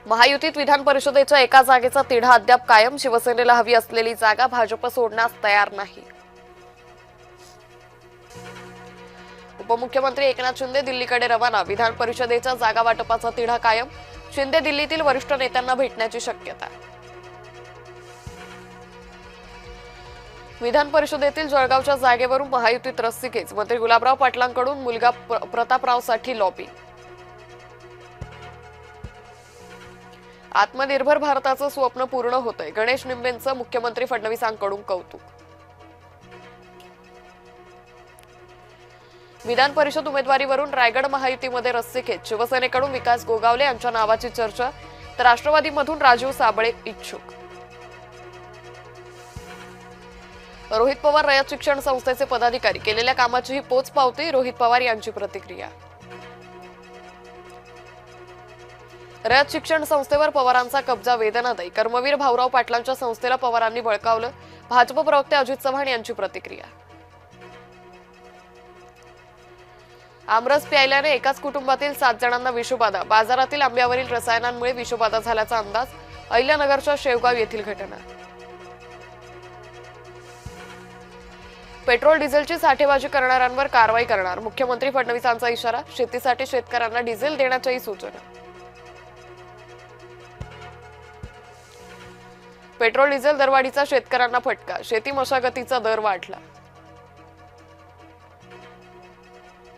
महायुतीत विधान परिषदेच्या एका जागेचा तिढा अद्याप कायम. शिवसेनेला हवी असलेली जागा भाजप सोडण्यास तयार नाही. उपमुख्यमंत्री एकनाथ शिंदे दिल्लीकडे रवाना. विधान परिषदेच्या जागा वाटपाचा तिढा कायम. शिंदे दिल्लीतील वरिष्ठ नेत्यांना भेटण्याची शक्यता. विधान परिषदेतील जळगावच्या जागेवरून महायुतीत रस्सीखेच. मंत्री गुलाबराव पाटलांकडून मुलगा प्रतापरावसाठी लॉबी. आत्मनिर्भर भारताचं स्वप्न पूर्ण होतंय. गणेश निंबेंचं मुख्यमंत्री फडणवीसांकडून कौतुक. विधान परिषद उमेदवारीवरून रायगड महायुतीमध्ये रस्सीखेच. शिवसेनेकडून विकास गोगावले यांच्या नावाची चर्चा, तर राष्ट्रवादीमधून राजीव साबळे इच्छुक. रोहित पवार रयत शिक्षण संस्थेचे पदाधिकारी. केलेल्या कामाची ही पोच पावती. रोहित पवार यांची प्रतिक्रिया. रयत शिक्षण संस्थेवर पवारांचा कब्जा वेदनादायी. कर्मवीर भाऊराव पाटलांच्या संस्थेला पवारांनी बळकावलं. भाजप प्रवक्ते अजित चव्हाण यांची प्रतिक्रिया. आमरस प्यायल्याने एकाच कुटुंबातील 7 जणांना विषबाधा. बाजारातील आंब्यावरील रसायनांमुळे विषबाधा झाल्याचा अंदाज. अहिल्यानगरच्या शेवगाव येथील घटना. पेट्रोल डिझेलची साठेबाजी करणाऱ्यांवर कारवाई करणार. मुख्यमंत्री फडणवीसांचा इशारा. शेतीसाठी शेतकऱ्यांना डिझेल देण्याच्याही सूचना. पेट्रोल डिझेल दरवाढीचा शेतकऱ्यांना फटका. शेती मशागतीचा दर वाढला.